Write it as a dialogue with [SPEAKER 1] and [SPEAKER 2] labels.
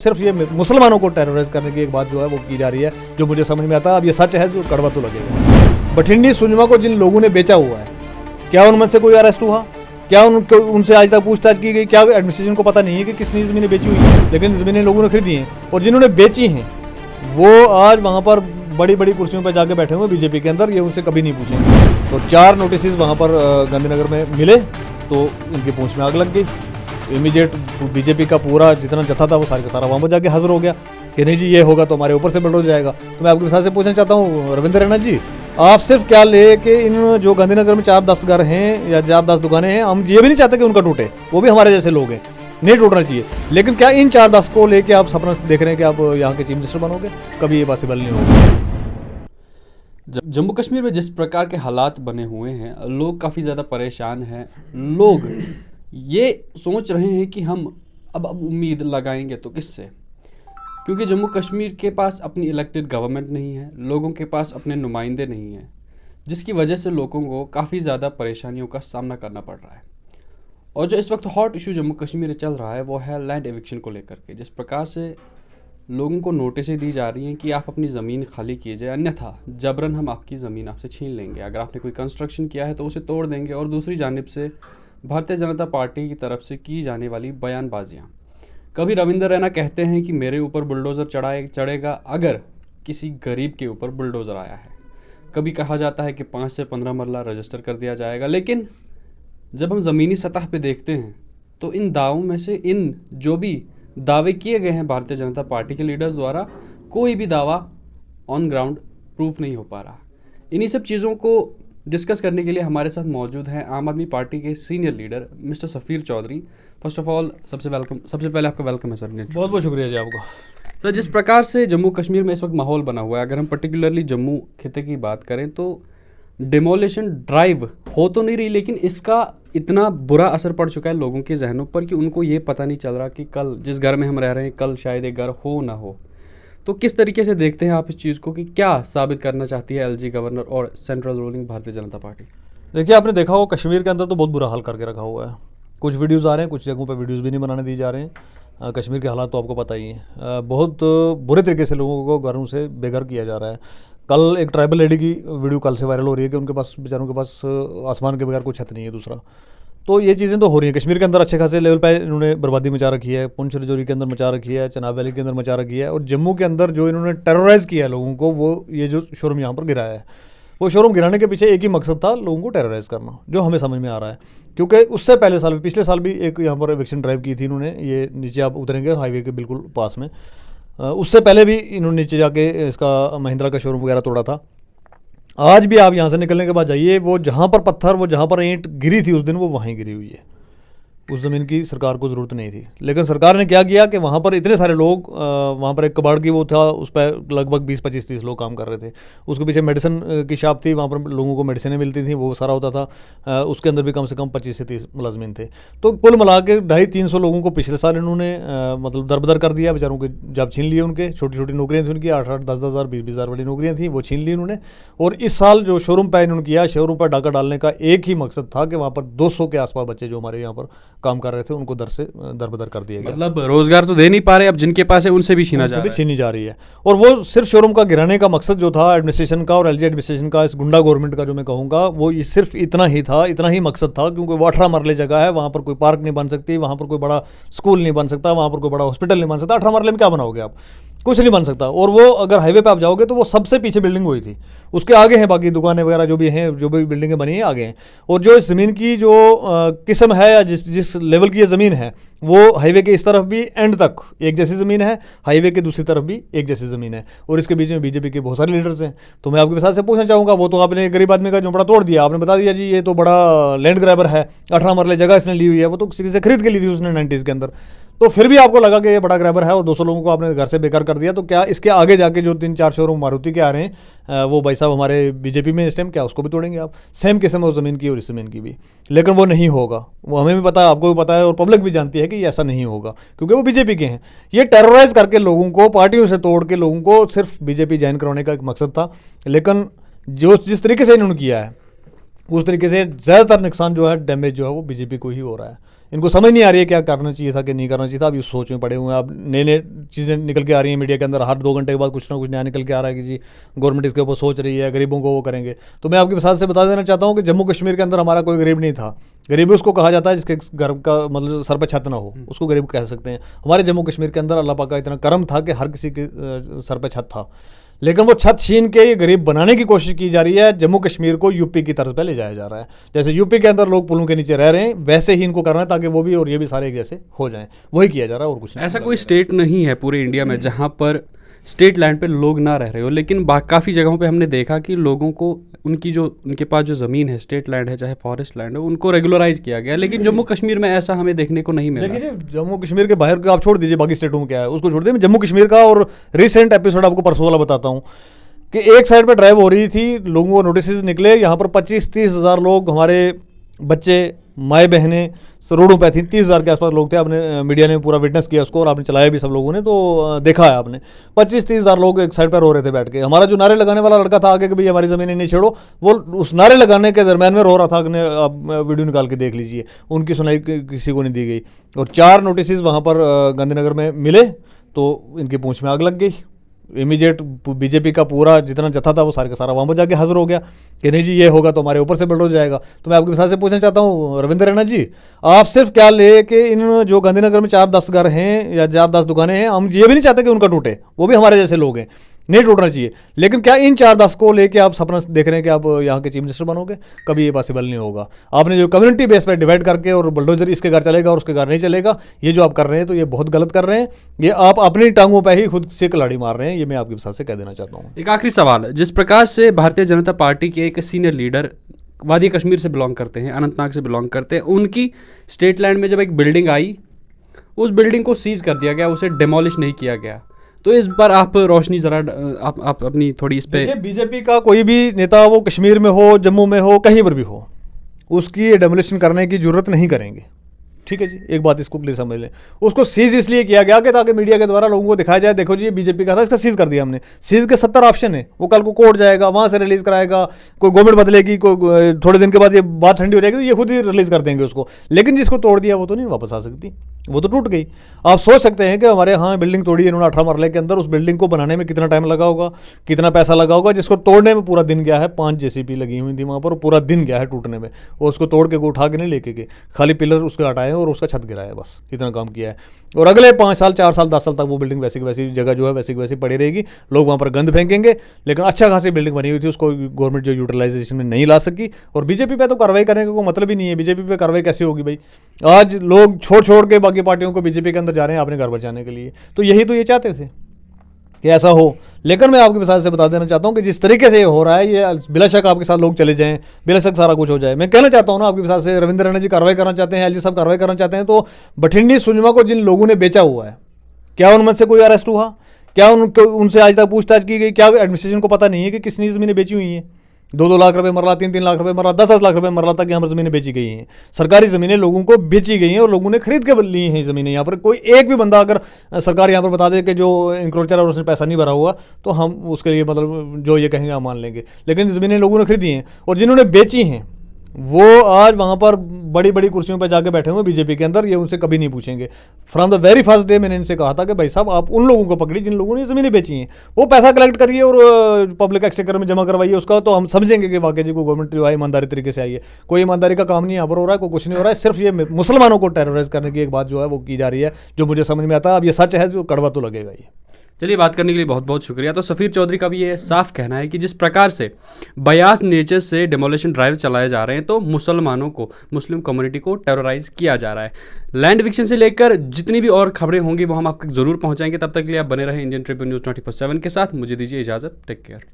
[SPEAKER 1] सिर्फ ये मुसलमानों को टेरराइज करने की एक बात जो है वो की जा रही है, जो मुझे समझ में आता है। अब ये सच है, जो कड़वा तो लगेगा। बठिंडी सुजमा को जिन लोगों ने बेचा हुआ है, क्या उनमें से कोई अरेस्ट हुआ? क्या उनसे आज तक पूछताछ की गई? क्या एडमिनिस्ट्रेशन को पता नहीं है कि किसने ज़मीनें बेची हुई है? लेकिन ज़मीनें लोगों ने खरीदी हैं, और जिन्होंने बेची हैं वो आज वहाँ पर बड़ी बड़ी कुर्सियों पर जाके बैठे हुए बीजेपी के अंदर। ये उनसे कभी नहीं पूछेंगे। तो 4 नोटिस वहाँ पर गांधीनगर में मिले तो इनकी पूंछ में आग लग गई। इमीडिएट बीजेपी का पूरा जितना जत्था था वो सारा का सारा वहाँ पर जाके हाजिर हो गया कि नहीं जी ये होगा तो हमारे ऊपर से बुलडोजर जाएगा। तो मैं आपके विशाल से पूछना चाहता हूँ रविंद्र रैना जी, आप सिर्फ क्या ले कि इन जो गांधीनगर में 4-10 घर हैं या 4-10 दुकानें हैं, हम ये भी नहीं चाहते कि उनका टूटे, वो भी हमारे जैसे लोग हैं, नहीं टूटना चाहिए। लेकिन क्या इन 4-10 को लेके आप सपना देख रहे हैं कि आप यहाँ के चीफ मिनिस्टर बनोगे? कभी ये पॉसिबल नहीं होगा।
[SPEAKER 2] जम्मू कश्मीर में जिस प्रकार के हालात बने हुए हैं, लोग काफ़ी ज़्यादा परेशान हैं। लोग ये सोच रहे हैं कि हम अब उम्मीद लगाएंगे तो किससे, क्योंकि जम्मू कश्मीर के पास अपनी इलेक्टेड गवर्नमेंट नहीं है, लोगों के पास अपने नुमाइंदे नहीं हैं, जिसकी वजह से लोगों को काफ़ी ज़्यादा परेशानियों का सामना करना पड़ रहा है। और जो इस वक्त हॉट इशू जम्मू कश्मीर में चल रहा है वो है लैंड एविक्शन को लेकर के। जिस प्रकार से लोगों को नोटिसें दी जा रही हैं कि आप अपनी ज़मीन खाली कीजिए, अन्यथा जबरन हम आपकी ज़मीन आपसे छीन लेंगे। अगर आपने कोई कंस्ट्रक्शन किया है तो उसे तोड़ देंगे। और दूसरी जानिब से भारतीय जनता पार्टी की तरफ से की जाने वाली बयानबाजियाँ, कभी रविंद्र रैना कहते हैं कि मेरे ऊपर बुलडोज़र चढ़ेगा अगर किसी गरीब के ऊपर बुलडोज़र आया है, कभी कहा जाता है कि 5 से 15 मरला रजिस्टर कर दिया जाएगा। लेकिन जब हम ज़मीनी सतह पे देखते हैं तो इन दावों में से, इन जो भी दावे किए गए हैं भारतीय जनता पार्टी के लीडर्स द्वारा, कोई भी दावा ऑन ग्राउंड प्रूफ नहीं हो पा रहा। इन्हीं सब चीज़ों को डिस्कस करने के लिए हमारे साथ मौजूद हैं आम आदमी पार्टी के senior leader mister Safeer Chaudhary. First of all सबसे पहले आपका वेलकम है सर।
[SPEAKER 1] बहुत बहुत शुक्रिया जी आपको।
[SPEAKER 2] सर, जिस प्रकार से जम्मू कश्मीर में इस वक्त माहौल बना हुआ है, अगर हम पर्टिकुलरली जम्मू खिते की बात करें तो डिमोलिशन ड्राइव हो तो नहीं रही, लेकिन इसका इतना बुरा असर पड़ चुका है लोगों के जहनों पर कि उनको ये पता नहीं चल रहा कि कल जिस घर में हम रह रहे हैं कल शायद एक घर हो ना हो। तो किस तरीके से देखते हैं आप इस चीज़ को कि क्या साबित करना चाहती है एलजी गवर्नर और central ruling Bharatiya Janata party?
[SPEAKER 1] देखिए, आपने देखा हो कश्मीर के अंदर तो बहुत बुरा हाल करके रखा हुआ है। कुछ वीडियोस आ रहे हैं, कुछ जगहों पे वीडियोस भी नहीं बनाने दिए जा रहे हैं। कश्मीर के हालात तो आपको पता ही है। बहुत बुरे तरीके से लोगों को घरों से बेघर किया जा रहा है। कल एक ट्राइबल लेडी की वीडियो कल से वायरल हो रही है कि उनके पास, बेचारों के पास आसमान के बगैर कोई छत नहीं है दूसरा। तो ये चीज़ें तो हो रही हैं कश्मीर के अंदर। अच्छे खासे लेवल पे इन्होंने बर्बादी मचा रखी है। पुंछ राजौरी के अंदर मचा रखी है, चनाब वैली के अंदर मचा रखी है, और जम्मू के अंदर जो इन्होंने टेरराइज़ किया है लोगों को, वो ये जो शोरूम यहाँ पर गिराया है, वो शोरूम गिराने के पीछे एक ही मकसद था, लोगों को टेरराइज़ करना, जो हमें समझ में आ रहा है। क्योंकि उससे पहले साल, पिछले साल भी एक यहाँ पर एविक्शन ड्राइव की थी इन्होंने। ये नीचे आप उतरेंगे हाईवे के बिल्कुल पास में, उससे पहले भी इन्होंने नीचे जाके इसका महिंद्रा का शोरूम वगैरह तोड़ा था। आज भी आप यहाँ से निकलने के बाद जाइए, वो जहाँ पर पत्थर, वो जहाँ पर ईंट गिरी थी उस दिन, वो वहीं गिरी हुई है। उस ज़मीन की सरकार को ज़रूरत नहीं थी, लेकिन सरकार ने क्या किया कि वहाँ पर इतने सारे लोग, वहाँ पर एक कबाड़ की वो था, उस पर लगभग 20-25-30 लोग काम कर रहे थे। उसके पीछे मेडिसिन की शॉप थी, वहाँ पर लोगों को मेडिसिनें मिलती थी, वो सारा होता था। उसके अंदर भी कम से कम 25 से 30 मुलाजमीन थे। तो कुल मिला के 250-300 लोगों को पिछले साल इन्होंने मतलब दरबदर कर दिया। बेचारों के जॉब छीन लिए उनके। छोटी छोटी नौकरियाँ थी उनकी, 8-8, 10-10 हज़ार, 20-20 हज़ार वाली नौकरियाँ थी, वो छीन ली उन्होंने। और इस साल जो शोरूम पर इन्होंने किया, शोरूम पर डाका डालने का एक ही मकसद था कि वहाँ पर 200 के आसपास बच्चे जो हमारे यहाँ पर काम कर रहे थे उनको दर से दरबदर कर दिया गया।
[SPEAKER 2] मतलब रोजगार तो दे नहीं पा रहे, अब जिनके पास है उनसे भी छीनी
[SPEAKER 1] जा रही है। और वो सिर्फ शोरूम का गिराने का मकसद जो था एडमिनिस्ट्रेशन का, और एलजी एडमिनिस्ट्रेशन का, इस गुंडा गवर्नमेंट का जो मैं कहूँगा, वो सिर्फ इतना ही था, इतना ही मकसद था। क्योंकि वो 18 मरले जगह है, वहाँ पर कोई पार्क नहीं बन सकती, वहाँ पर कोई बड़ा स्कूल नहीं बन सकता, वहाँ पर कोई बड़ा हॉस्पिटल नहीं बन सकता। 18 मरले में क्या बनाओगे आप? कुछ नहीं बन सकता। और वो अगर हाईवे पे आप जाओगे तो वो सबसे पीछे बिल्डिंग हुई थी, उसके आगे हैं बाकी दुकानें वगैरह जो भी हैं, जो भी बिल्डिंगें बनी हैं आगे हैं। और जो इस ज़मीन की जो किस्म है, या जिस लेवल की ये ज़मीन है, वो हाईवे के इस तरफ भी एंड तक एक जैसी ज़मीन है, हाईवे के दूसरी तरफ भी एक जैसी ज़मीन है, और इसके बीच में बीजेपी के बहुत सारे लीडर्स हैं। तो मैं आपके विशाल से पूछना चाहूँगा, वो तो आपने गरीब आदमी का झोंपड़ा तोड़ दिया, आपने बता दिया जी ये तो बड़ा लैंड ग्रैबर है, 18 मरले जगह इसने ली हुई है, वो तो किसी से खरीद के ली थी उसने 90s के अंदर। तो फिर भी आपको लगा कि ये बड़ा ग्रैबर है, और 200 लोगों को आपने घर से बेकार कर दिया। तो क्या इसके आगे जाके जो 3-4 शोरूम मारुति के आ रहे हैं, वो भाई साहब हमारे बीजेपी में इस टाइम, क्या उसको भी तोड़ेंगे आप? सेम किस्म है उस ज़मीन की और इस ज़मीन की भी। लेकिन वो नहीं होगा, वो हमें भी पता है, आपको भी पता है, और पब्लिक भी जानती है कि ऐसा नहीं होगा, क्योंकि वो बीजेपी के हैं। ये टेरराइज करके लोगों को, पार्टियों से तोड़ के लोगों को सिर्फ बीजेपी ज्वाइन करवाने का एक मकसद था। लेकिन जो जिस तरीके से इन्होंने किया है, उस तरीके से ज़्यादातर नुकसान जो है, डैमेज जो है, वो बीजेपी को ही हो रहा है। इनको समझ नहीं आ रही है क्या करना चाहिए था कि नहीं करना चाहिए था। अब इस सोच में पड़े हुए हैं। अब नए नए चीज़ें निकल के आ रही हैं मीडिया के अंदर, हर 2 घंटे के बाद कुछ ना कुछ नया निकल के आ रहा है कि जी गवर्नमेंट इसके ऊपर सोच रही है, गरीबों को वो करेंगे। तो मैं आपके विशाल से बता देना चाहता हूँ कि जम्मू कश्मीर के अंदर हमारा कोई गरीब नहीं था। गरीबी उसको कहा जाता है जिसके घर का मतलब सर पर छत ना हो, उसको गरीब कह सकते हैं। हमारे जम्मू कश्मीर के अंदर अल्लाह पाक का इतना करम था कि हर किसी के सर पर छत था, लेकिन वो छत छीन के ये गरीब बनाने की कोशिश की जा रही है। जम्मू कश्मीर को यूपी की तर्ज पे ले जाया जा रहा है। जैसे यूपी के अंदर लोग पुलों के नीचे रह रहे हैं, वैसे ही इनको करना है ताकि वो भी और ये भी सारे एक जैसे हो जाएं। वही किया जा रहा है और कुछ नहीं।
[SPEAKER 2] ऐसा कोई स्टेट नहीं है पूरे इंडिया में जहाँ पर स्टेट लैंड पे लोग ना रह रहे हो, लेकिन काफ़ी जगहों पे हमने देखा कि लोगों को उनके पास जो ज़मीन है, स्टेट लैंड है चाहे फॉरेस्ट लैंड है, उनको रेगुलराइज किया गया। लेकिन जम्मू कश्मीर में ऐसा हमें देखने को नहीं मिला।
[SPEAKER 1] देखिए जी, जम्मू कश्मीर के बाहर का आप छोड़ दीजिए, बाकी स्टेटों में क्या है उसको छोड़ दीजिए। मैं जम्मू कश्मीर का और रिसेंट एपिसोड आपको परसों वाला बताता हूँ कि एक साइड पर ड्राइव हो रही थी, लोगों को नोटिस निकले, यहाँ पर 25-30 हज़ार लोग, हमारे बच्चे, माए बहनें रोडों पे थी। 30 हज़ार के आसपास लोग थे। आपने मीडिया ने पूरा विटनेस किया उसको और आपने चलाया भी सब लोगों ने, तो देखा है आपने। 25-30 हज़ार लोग एक साइड पर रो रहे थे बैठ के। हमारा जो नारे लगाने वाला लड़का था आगे कि भाई हमारी ज़मीनें नहीं छेड़ो, वो उस नारे लगाने के दरम्यान में रो रहा था। आप वीडियो निकाल के देख लीजिए, उनकी सुनाई किसी को नहीं दी गई। और 4 नोटिस वहाँ पर गांधीनगर में मिले तो इनकी पूंछ में आग लग गई। इमीडिएट बीजेपी का पूरा जितना जत्था था वो सारे का सारा वहाँ पर जाके हाजिर हो गया कि नहीं जी ये होगा तो हमारे ऊपर से बुलडोज जाएगा। तो मैं आपके विशाल से पूछना चाहता हूँ रविंद्र रैना जी, आप सिर्फ क्या ले कि इन जो गांधीनगर में 4-10 घर हैं या 4-10 दुकानें हैं, हम ये भी नहीं चाहते कि उनका टूटे, वो भी हमारे जैसे लोग हैं, नहीं टूटना चाहिए, लेकिन क्या इन 4-10 को लेके आप सपना देख रहे हैं कि आप यहाँ के चीफ मिनिस्टर बनोगे? कभी ये पॉसिबल नहीं होगा। आपने जो कम्युनिटी बेस पर डिवाइड करके और बुलडोजर इसके घर चलेगा और उसके घर नहीं चलेगा, ये जो आप कर रहे हैं तो ये बहुत गलत कर रहे हैं। ये आप अपनी टांगों पर ही खुद से कलाड़ी मार रहे हैं, ये मैं आपके विशाल से कह देना चाहता हूँ।
[SPEAKER 2] एक आखिरी सवाल, जिस प्रकार से भारतीय जनता पार्टी के एक सीनियर लीडर वादी कश्मीर से बिलोंग करते हैं, अनंतनाग से बिलोंग करते हैं, उनकी स्टेट लैंड में जब एक बिल्डिंग आई, उस बिल्डिंग को सीज कर दिया गया, उसे डिमोलिश नहीं किया गया, तो इस पर आप रोशनी ज़रा आप अपनी थोड़ी इस पे।
[SPEAKER 1] बीजेपी का कोई भी नेता, वो कश्मीर में हो, जम्मू में हो, कहीं पर भी हो, उसकी डेमोलिशन करने की जरूरत नहीं करेंगे। ठीक है जी, एक बात इसको क्लियर समझ लें। उसको सीज इसलिए किया गया कि ताकि मीडिया के द्वारा लोगों को दिखाया जाए, देखो जी ये बीजेपी का था, इसका सीज कर दिया हमने। सीज के 70 ऑप्शन है, वो कल को कोर्ट जाएगा, वहाँ से रिलीज कराएगा, कोई गवर्नमेंट बदलेगी, कोई थोड़े दिन के बाद ये बात ठंडी हो जाएगी तो ये खुद ही रिलीज कर देंगे उसको। लेकिन जिसको तोड़ दिया वो तो नहीं वापस आ सकती, वो तो टूट गई। आप सोच सकते हैं कि हमारे यहाँ बिल्डिंग तोड़ी है इन्होंने 18 मरले के अंदर, उस बिल्डिंग को बनाने में कितना टाइम लगा होगा, कितना पैसा लगा होगा, जिसको तोड़ने में पूरा दिन गया है। 5 जेसीबी लगी हुई थी वहाँ पर, पूरा दिन गया है टूटने में। और उसको तोड़ के उठा के नहीं लेके गए, खाली पिलर उसके हटाए और उसका छत गिराया, बस इतना काम किया है। और अगले 5 साल, 4 साल, 10 साल तक वो बिल्डिंग वैसी की वैसी जगह जो है वैसी की वैसी पड़ी रहेगी। लोग वहाँ पर गंद फेंकेंगे, लेकिन अच्छा खासी बिल्डिंग बनी हुई थी, उसको गवर्नमेंट जो यूटिलाइजेशन में नहीं ला सकी। और बीजेपी पे तो कार्रवाई करने का कोई मतलब ही नहीं है। बीजेपी पे कार्रवाई कैसे होगी भाई? आज लोग छोड़ के बाकी पार्टियों को बीजेपी के अंदर जा रहे हैं अपने घर बचाने के लिए, तो यही तो ये चाहते थे कि ऐसा हो। लेकिन मैं आपके विशाल से बता देना चाहता हूँ कि जिस तरीके से ये हो रहा है, ये बिला शक आपके साथ लोग चले जाएं, बिला शक सारा कुछ हो जाए। मैं कहना चाहता हूँ ना आपके विशाल से, रविंद्र रैना जी कार्रवाई करना चाहते हैं, एलजी साहब कार्रवाई करना चाहते हैं, तो बठिंडी सुजमा को जिन लोगों ने बेचा हुआ है, क्या उनमें से कोई अरेस्ट हुआ? क्या उनसे आज तक पूछताछ की गई? क्या एडमिनिस्ट्रेशन को पता नहीं है कि किसने ज़मीनें बेची हुई हैं? 2-2 लाख रुपए मरला, 3-3 लाख रुपए मरला, 10-10 लाख रुपए मरला तक यहाँ पर ज़मीनें बेची गई हैं। सरकारी ज़मीनें लोगों को बेची गई हैं और लोगों ने खरीद के ली हैं ज़मीनें। यहाँ पर कोई एक भी बंदा अगर सरकार यहाँ पर बता दे कि जो इंक्रोचर और उसने पैसा नहीं भरा हुआ, तो हम उसके लिए मतलब जो ये कहेंगे हम मान लेंगे। लेकिन ज़मीनें लोगों ने खरीदी हैं और जिन्होंने बेची हैं वो आज वहाँ पर बड़ी बड़ी कुर्सियों पर जाके बैठे हुए बीजेपी के अंदर। ये उनसे कभी नहीं पूछेंगे। From the very first day मैंने इनसे कहा था कि भाई साहब आप उन लोगों को पकड़िए जिन लोगों ने ज़मीनें बेची हैं, वो पैसा कलेक्ट करिए और पब्लिक एक्सचेकर में जमा करवाइए उसका, तो हम समझेंगे कि वाकई जी को गवर्नमेंट जो है ईमानदारी तरीके से आई है। कोई ईमानदारी का काम नहीं यहाँ पर हो रहा है, कोई कुछ नहीं हो रहा है। सिर्फ ये मुसलमानों को टेरराइज करने की एक बात जो है वो की जा रही है, जो मुझे समझ में आता है। अब ये सच है, जो कड़वा तो लगेगा ये।
[SPEAKER 2] चलिए, बात करने के लिए बहुत बहुत शुक्रिया। तो सफ़ीर चौधरी का भी ये साफ कहना है कि जिस प्रकार से बयास नेचर से डेमोलिशन ड्राइव चलाए जा रहे हैं, तो मुसलमानों को, मुस्लिम कम्युनिटी को टेरराइज किया जा रहा है। लैंड विक्शन से लेकर जितनी भी और खबरें होंगी वो हम आपको ज़रूर पहुंचाएंगे। तब तक के लिए आप बने रहें इंडियन ट्रिब्यून न्यूज़ 24/7 के साथ। मुझे दीजिए इजाज़त। Take care.